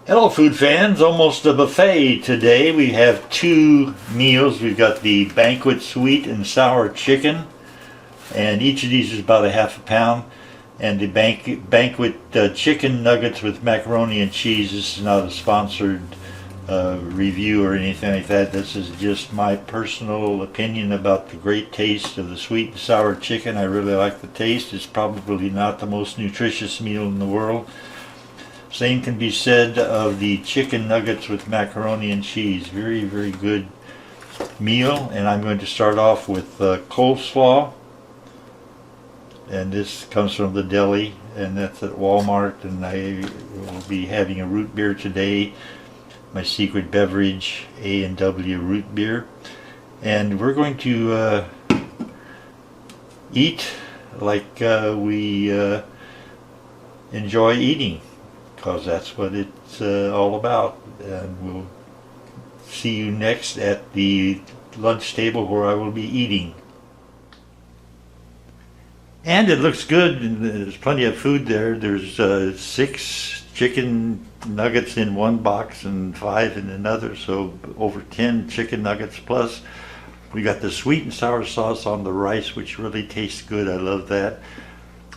Hello food fans, almost a buffet today. We have two meals. We've got the Banquet sweet and sour chicken, and each of these is about a half a pound. And the Banquet chicken nuggets with macaroni and cheese. This is not a sponsored review or anything like that. This is just my personal opinion about the great taste of the sweet and sour chicken. I really like the taste. It's probably not the most nutritious meal in the world. Same can be said of the chicken nuggets with macaroni and cheese. Very, very good meal. And I'm going to start off with coleslaw. And this comes from the deli, and that's at Walmart. And I will be having a root beer today. My secret beverage, A&W root beer. And we're going to eat like we enjoy eating, because that's what it's all about. And we'll see you next at the lunch table where I will be eating. And it looks good, and there's plenty of food there. There's 6 chicken nuggets in one box and 5 in another, so over 10 chicken nuggets. Plus we got the sweet and sour sauce on the rice, which really tastes good. I love that.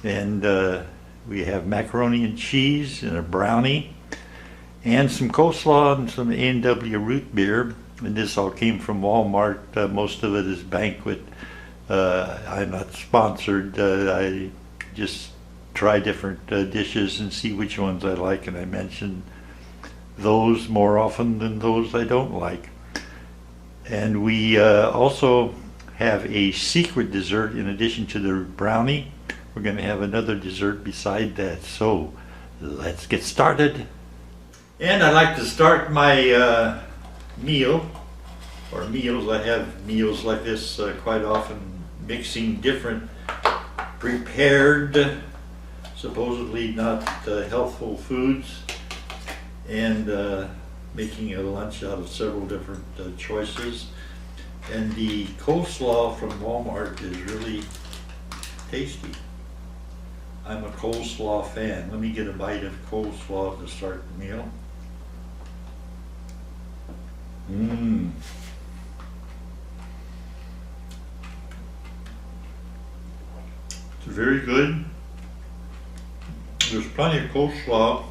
And we have macaroni and cheese and a brownie and some coleslaw and some A&W root beer. And this all came from Walmart. Most of it is Banquet. I'm not sponsored. I just try different dishes and see which ones I like, and I mention those more often than those I don't like. And we also have a secret dessert in addition to the brownie. We're going to have another dessert beside that. So let's get started. And I like to start my meal, or meals. I have meals like this quite often, mixing different prepared, supposedly not healthful foods, and making a lunch out of several different choices. And the coleslaw from Walmart is really tasty. I'm a coleslaw fan. Let me get a bite of coleslaw to start the meal. It's very good. There's plenty of coleslaw,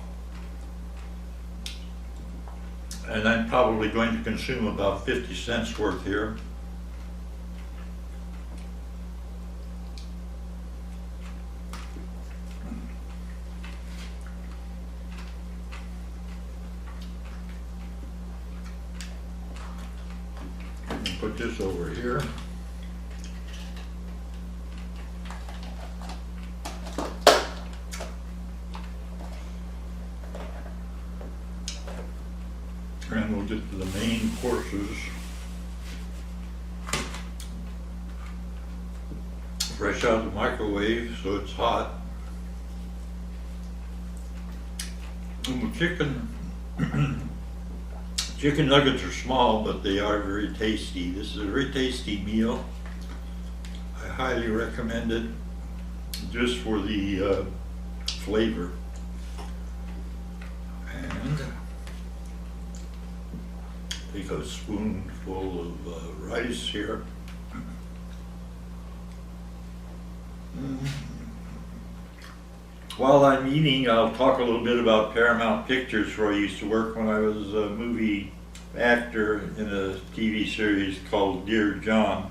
and I'm probably going to consume about 50 cents worth here. Put this over here. And we'll get to the main courses. Fresh out of the microwave, so it's hot. And the chicken nuggets are small, but they are very tasty. This is a very tasty meal. I highly recommend it just for the flavor. And take a spoonful of rice here. While I'm eating, I'll talk a little bit about Paramount Pictures, where I used to work when I was a movie actor in a TV series called Dear John.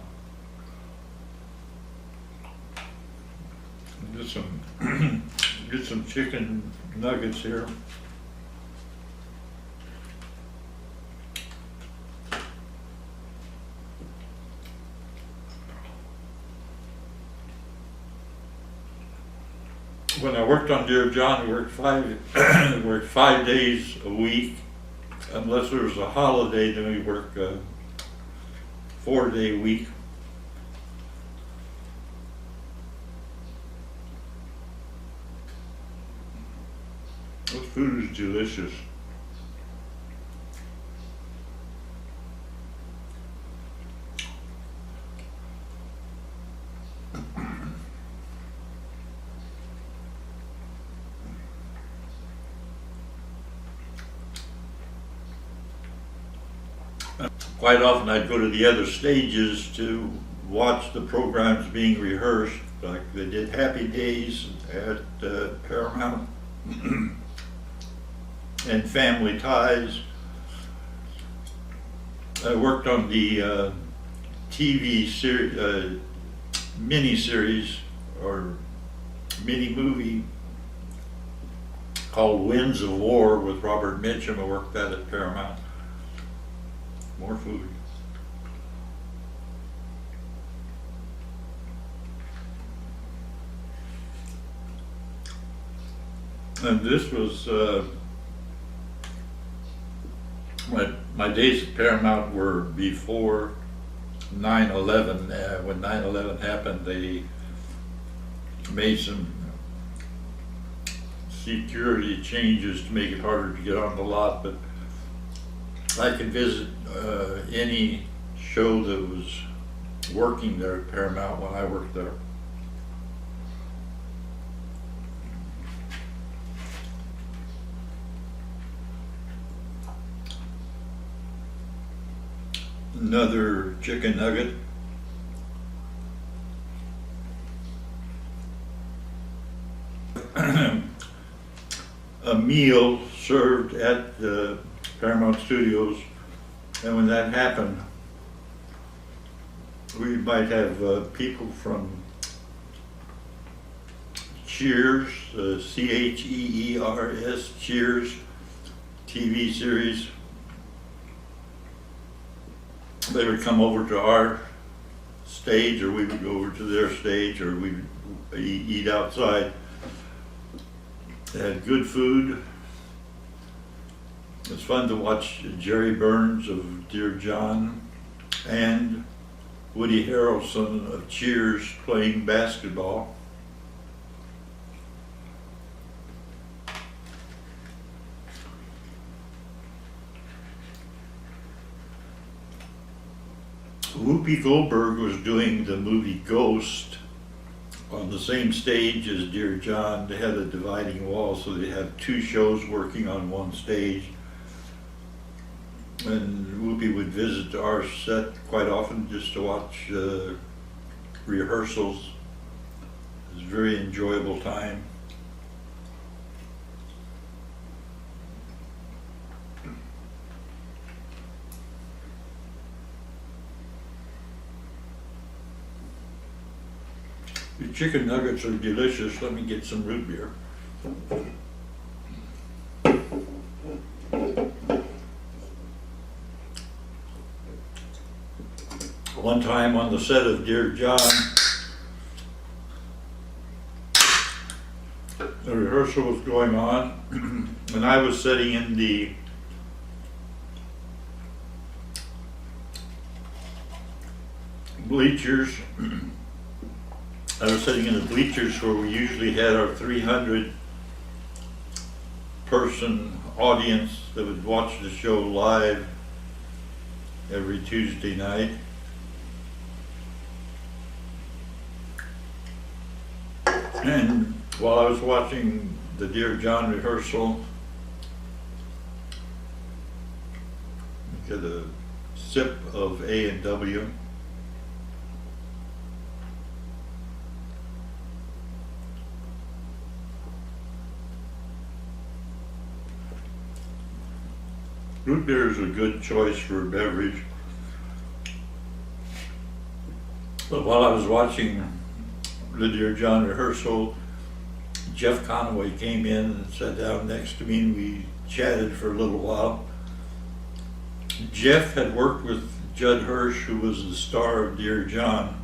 Get some chicken nuggets here. When I worked on Dear John, I worked worked 5 days a week. Unless there was a holiday, then we work a 4-day week. This food is delicious. Quite often I'd go to the other stages to watch the programs being rehearsed, like they did Happy Days at Paramount and Family Ties. I worked on the TV series, mini-series or mini-movie called Winds of War with Robert Mitchum. I worked that at Paramount. More food. And this was, my days at Paramount were before 9/11. When 9/11 happened, they made some security changes to make it harder to get on the lot, but I could visit any show that was working there at Paramount when I worked there. Another chicken nugget. A meal served at the Paramount Studios, and when that happened, we might have people from Cheers, Cheers, Cheers TV series. They would come over to our stage, or we would go over to their stage, or we would eat outside. They had good food. It's fun to watch Jerry Burns of Dear John and Woody Harrelson of Cheers playing basketball. Whoopi Goldberg was doing the movie Ghost on the same stage as Dear John. They had a dividing wall, so they had two shows working on one stage. And Whoopi would visit our set quite often just to watch rehearsals. It was a very enjoyable time. The chicken nuggets are delicious. Let me get some root beer. One time on the set of Dear John, the rehearsal was going on, and I was sitting in the bleachers. I was sitting in the bleachers where we usually had our 300-person audience that would watch the show live every Tuesday night. And while I was watching the Dear John rehearsal, I get a sip of A&W. Root beer is a good choice for a beverage. But while I was watching the Dear John rehearsal, Jeff Conaway came in and sat down next to me, and we chatted for a little while. Jeff had worked with Judd Hirsch, who was the star of Dear John.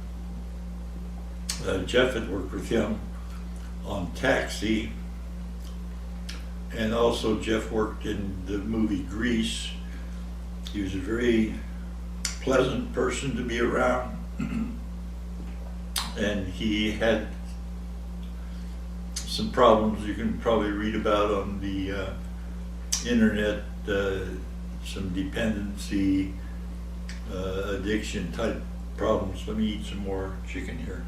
Jeff had worked with him on Taxi, and also Jeff worked in the movie Grease. He was a very pleasant person to be around. And he had some problems you can probably read about on the internet, some dependency, addiction type problems. Let me eat some more chicken here.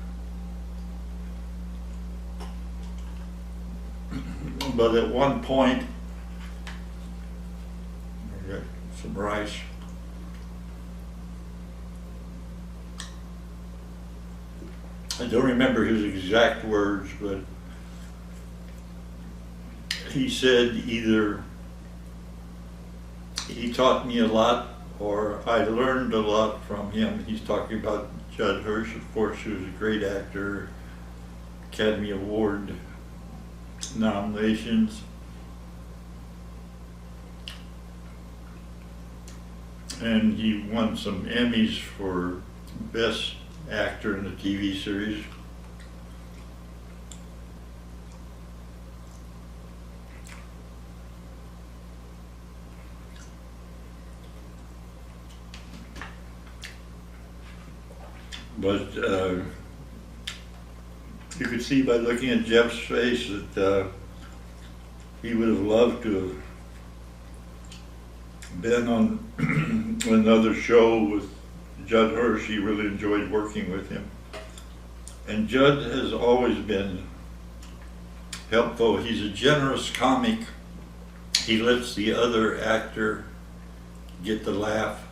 But at one point, I got some rice. I don't remember his exact words, but he said either he taught me a lot or I learned a lot from him. He's talking about Judd Hirsch, of course, who's a great actor, Academy Award nominations. And he won some Emmys for Best Actor in a TV series. But you could see by looking at Jeff's face that he would have loved to have been on another show with Judd Hirsch. He really enjoyed working with him. And Judd has always been helpful. He's a generous comic. He lets the other actor get the laugh.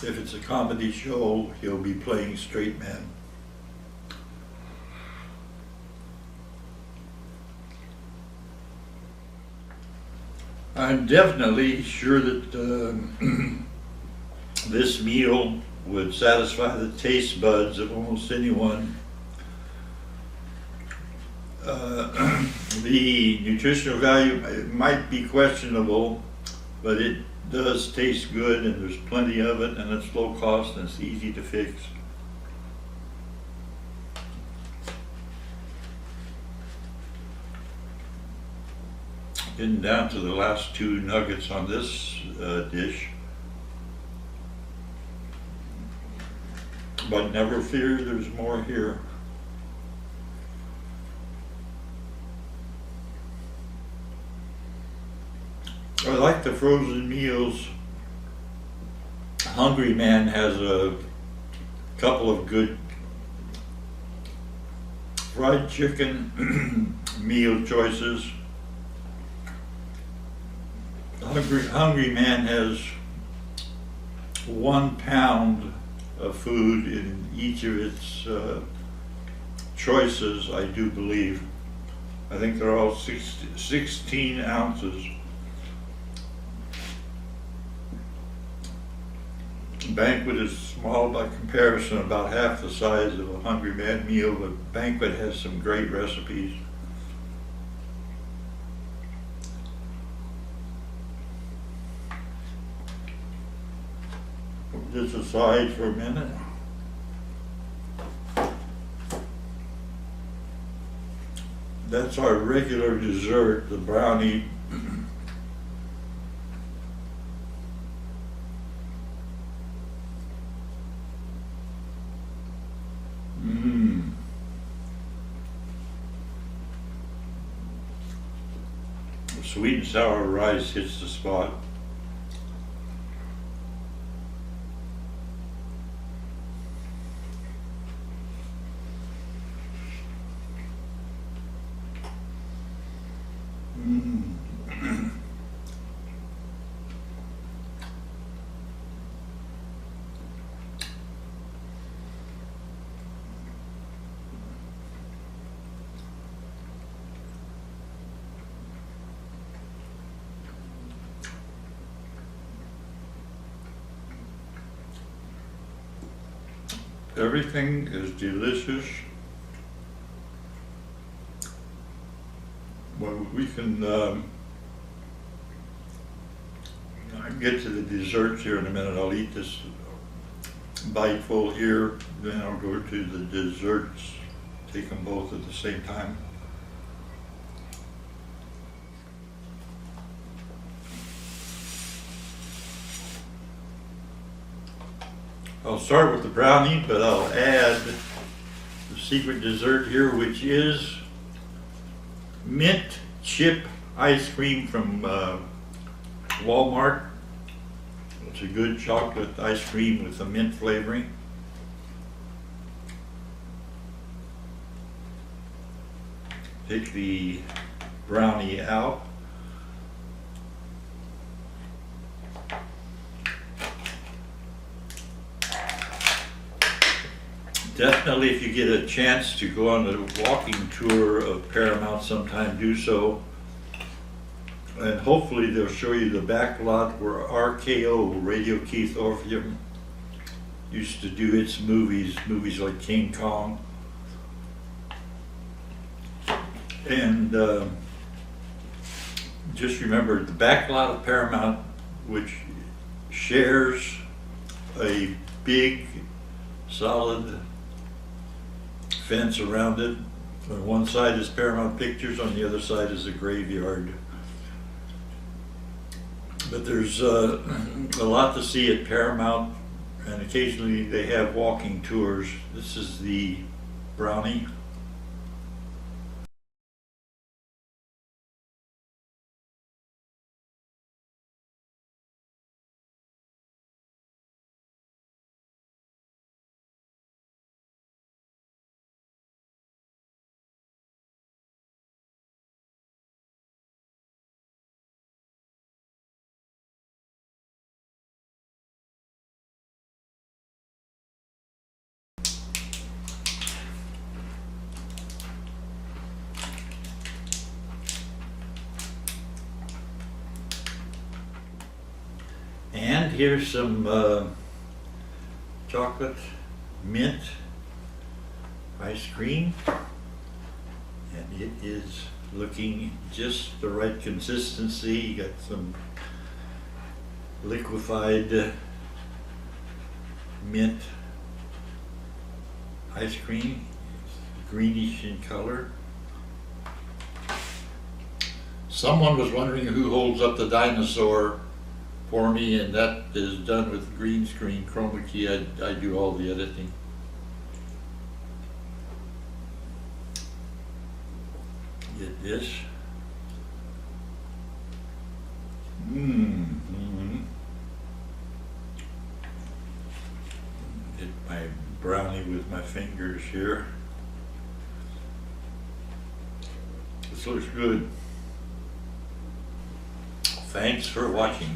If it's a comedy show, he'll be playing straight man. I'm definitely sure that this meal would satisfy the taste buds of almost anyone. The nutritional value might be questionable, but it does taste good and there's plenty of it and it's low cost and it's easy to fix. Getting down to the last two nuggets on this dish. But never fear, there's more here. I like the frozen meals. Hungry Man has a couple of good fried chicken meal choices. Hungry Man has 1 pound of food in each of its choices, I do believe. I think they're all 16 ounces. Banquet is small by comparison, about half the size of a Hungry Man meal, but Banquet has some great recipes. Put this aside for a minute. That's our regular dessert, the brownie. Sweet and sour rice hits the spot. Everything is delicious. Well, we can get to the desserts here in a minute. I'll eat this bite full here, then I'll go to the desserts, take them both at the same time. I'll start with the brownie, but I'll add the secret dessert here, which is mint chip ice cream from Walmart. It's a good chocolate ice cream with a mint flavoring. Take the brownie out. Definitely, if you get a chance to go on a walking tour of Paramount sometime, do so. And hopefully they'll show you the back lot where RKO, Radio Keith Orpheum, used to do its movies like King Kong. And just remember, the back lot of Paramount, which shares a big, solid fence around it. On one side is Paramount Pictures, on the other side is a graveyard. But there's a lot to see at Paramount, and occasionally they have walking tours. This is the Brownie. And here's some chocolate mint ice cream, and it is looking just the right consistency. You got some liquefied mint ice cream. It's greenish in color. Someone was wondering who holds up the dinosaur for me, and that is done with green screen chroma key. I do all the editing. Get this. Get my brownie with my fingers here. This looks good. Thanks for watching.